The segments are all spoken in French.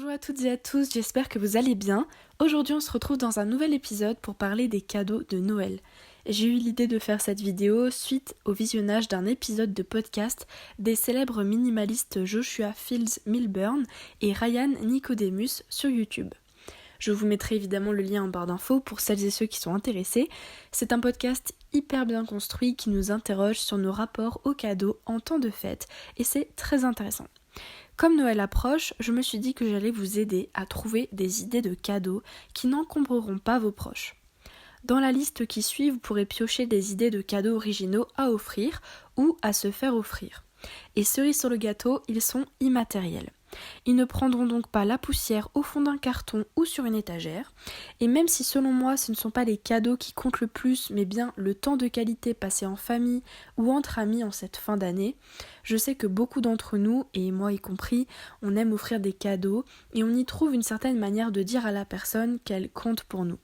Bonjour à toutes et à tous, j'espère que vous allez bien. Aujourd'hui on se retrouve dans un nouvel épisode pour parler des cadeaux de Noël. J'ai eu l'idée de faire cette vidéo suite au visionnage d'un épisode de podcast des célèbres minimalistes Joshua Fields Millburn et Ryan Nicodemus sur YouTube. Je vous mettrai évidemment le lien en barre d'infos pour celles et ceux qui sont intéressés. C'est un podcast hyper bien construit qui nous interroge sur nos rapports aux cadeaux en temps de fête et c'est très intéressant. Comme Noël approche, je me suis dit que j'allais vous aider à trouver des idées de cadeaux qui n'encombreront pas vos proches. Dans la liste qui suit, vous pourrez piocher des idées de cadeaux originaux à offrir ou à se faire offrir. Et cerise sur le gâteau, ils sont immatériels. Ils ne prendront donc pas la poussière au fond d'un carton ou sur une étagère. Et même si selon moi ce ne sont pas les cadeaux qui comptent le plus, mais bien le temps de qualité passé en famille ou entre amis en cette fin d'année, je sais que beaucoup d'entre nous, et moi y compris, on aime offrir des cadeaux et on y trouve une certaine manière de dire à la personne qu'elle compte pour nous.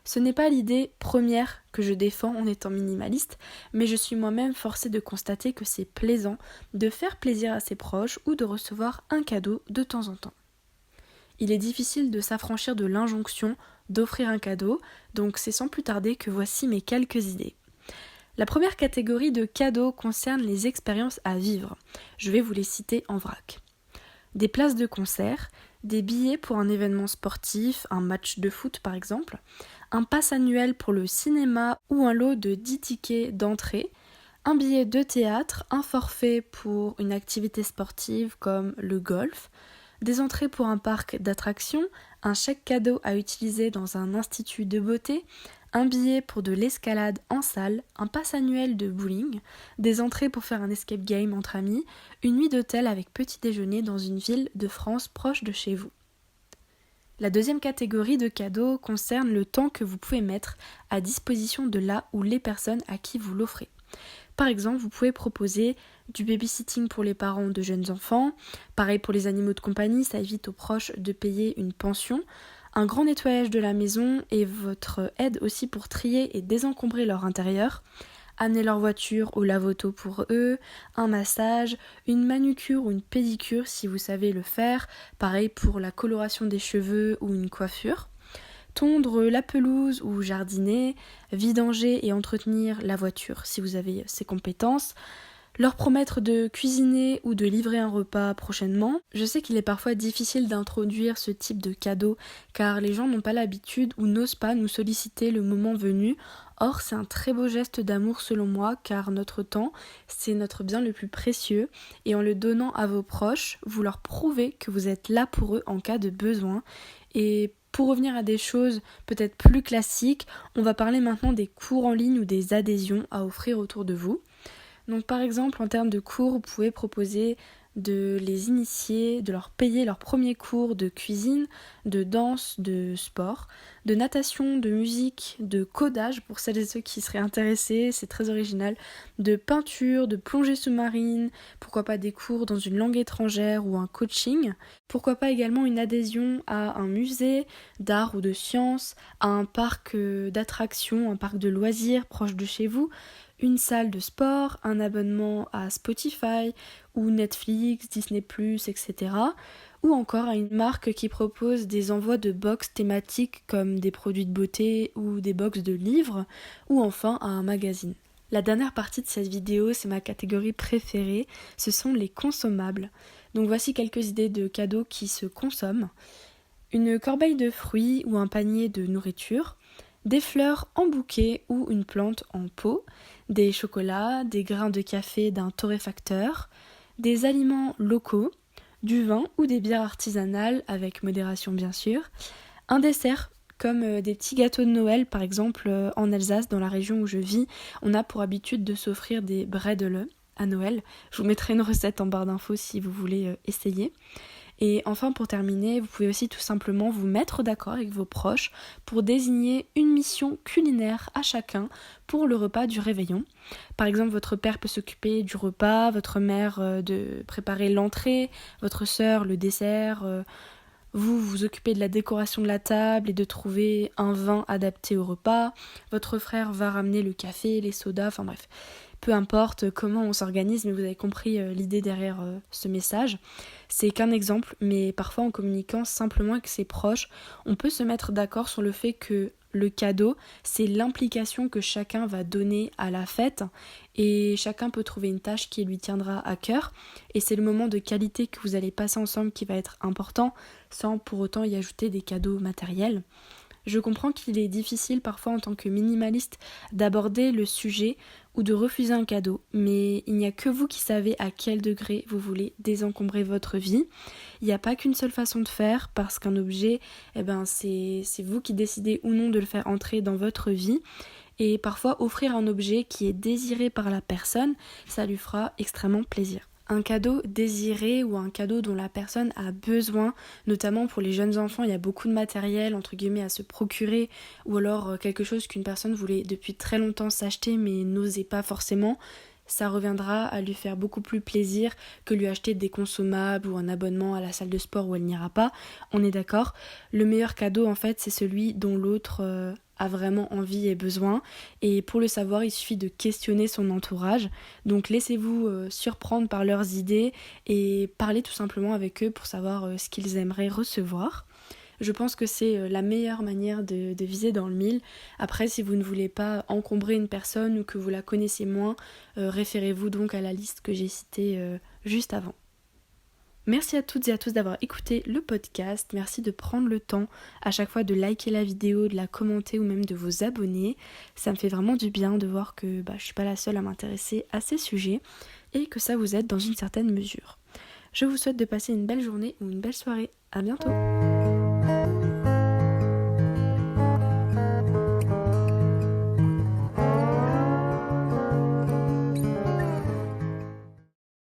Ce n'est pas l'idée première que je défends en étant minimaliste, mais je suis moi-même forcée de constater que c'est plaisant de faire plaisir à ses proches ou de recevoir un cadeau de temps en temps. Il est difficile de s'affranchir de l'injonction d'offrir un cadeau, donc c'est sans plus tarder que voici mes quelques idées. La première catégorie de cadeaux concerne les expériences à vivre. Je vais vous les citer en vrac. Des places de concert, des billets pour un événement sportif, un match de foot par exemple, un pass annuel pour le cinéma ou un lot de 10 tickets d'entrée, un billet de théâtre, un forfait pour une activité sportive comme le golf, des entrées pour un parc d'attractions, un chèque cadeau à utiliser dans un institut de beauté, un billet pour de l'escalade en salle, un pass annuel de bowling, des entrées pour faire un escape game entre amis, une nuit d'hôtel avec petit déjeuner dans une ville de France proche de chez vous. La deuxième catégorie de cadeaux concerne le temps que vous pouvez mettre à disposition de là ou les personnes à qui vous l'offrez. Par exemple, vous pouvez proposer du babysitting pour les parents de jeunes enfants, pareil pour les animaux de compagnie, ça évite aux proches de payer une pension, un grand nettoyage de la maison et votre aide aussi pour trier et désencombrer leur intérieur, amener leur voiture au lave-auto pour eux, un massage, une manucure ou une pédicure si vous savez le faire, pareil pour la coloration des cheveux ou une coiffure, tondre la pelouse ou jardiner, vidanger et entretenir la voiture si vous avez ces compétences, leur promettre de cuisiner ou de livrer un repas prochainement. Je sais qu'il est parfois difficile d'introduire ce type de cadeau car les gens n'ont pas l'habitude ou n'osent pas nous solliciter le moment venu. Or, c'est un très beau geste d'amour selon moi car notre temps, c'est notre bien le plus précieux et en le donnant à vos proches, vous leur prouvez que vous êtes là pour eux en cas de besoin. Et pour revenir à des choses peut-être plus classiques, on va parler maintenant des cours en ligne ou des adhésions à offrir autour de vous. Donc par exemple, en termes de cours, vous pouvez proposer de les initier, de leur payer leurs premiers cours de cuisine, de danse, de sport, de natation, de musique, de codage pour celles et ceux qui seraient intéressés, c'est très original, de peinture, de plongée sous-marine, pourquoi pas des cours dans une langue étrangère ou un coaching, pourquoi pas également une adhésion à un musée d'art ou de sciences, à un parc d'attractions, un parc de loisirs proche de chez vous, une salle de sport, un abonnement à Spotify ou Netflix, Disney+, etc. Ou encore à une marque qui propose des envois de box thématiques comme des produits de beauté ou des box de livres, ou enfin à un magazine. La dernière partie de cette vidéo, c'est ma catégorie préférée, ce sont les consommables. Donc voici quelques idées de cadeaux qui se consomment. Une corbeille de fruits ou un panier de nourriture, des fleurs en bouquet ou une plante en pot, des chocolats, des grains de café d'un torréfacteur, des aliments locaux, du vin ou des bières artisanales avec modération bien sûr, un dessert comme des petits gâteaux de Noël par exemple en Alsace dans la région où je vis, on a pour habitude de s'offrir des bredele à Noël. Je vous mettrai une recette en barre d'infos si vous voulez essayer. Et enfin pour terminer, vous pouvez aussi tout simplement vous mettre d'accord avec vos proches pour désigner une mission culinaire à chacun pour le repas du réveillon. Par exemple, votre père peut s'occuper du repas, votre mère de préparer l'entrée, votre sœur le dessert, vous vous occupez de la décoration de la table et de trouver un vin adapté au repas, votre frère va ramener le café, les sodas, enfin bref. Peu importe comment on s'organise, mais vous avez compris l'idée derrière ce message. C'est qu'un exemple, mais parfois en communiquant simplement avec ses proches, on peut se mettre d'accord sur le fait que le cadeau, c'est l'implication que chacun va donner à la fête et chacun peut trouver une tâche qui lui tiendra à cœur et c'est le moment de qualité que vous allez passer ensemble qui va être important sans pour autant y ajouter des cadeaux matériels. Je comprends qu'il est difficile parfois en tant que minimaliste d'aborder le sujet ou de refuser un cadeau, mais il n'y a que vous qui savez à quel degré vous voulez désencombrer votre vie. Il n'y a pas qu'une seule façon de faire parce qu'un objet, c'est vous qui décidez ou non de le faire entrer dans votre vie. Et parfois offrir un objet qui est désiré par la personne, ça lui fera extrêmement plaisir. Un cadeau désiré ou un cadeau dont la personne a besoin, notamment pour les jeunes enfants, il y a beaucoup de matériel entre guillemets à se procurer ou alors quelque chose qu'une personne voulait depuis très longtemps s'acheter mais n'osait pas forcément. Ça reviendra à lui faire beaucoup plus plaisir que lui acheter des consommables ou un abonnement à la salle de sport où elle n'ira pas. On est d'accord. Le meilleur cadeau en fait c'est celui dont l'autre a vraiment envie et besoin. Et pour le savoir, il suffit de questionner son entourage. Donc laissez-vous surprendre par leurs idées et parlez tout simplement avec eux pour savoir ce qu'ils aimeraient recevoir. Je pense que c'est la meilleure manière de viser dans le mille. Après, si vous ne voulez pas encombrer une personne ou que vous la connaissez moins, référez-vous donc à la liste que j'ai citée juste avant. Merci à toutes et à tous d'avoir écouté le podcast. Merci de prendre le temps à chaque fois de liker la vidéo, de la commenter ou même de vous abonner. Ça me fait vraiment du bien de voir que je suis pas la seule à m'intéresser à ces sujets et que ça vous aide dans une certaine mesure. Je vous souhaite de passer une belle journée ou une belle soirée. À bientôt!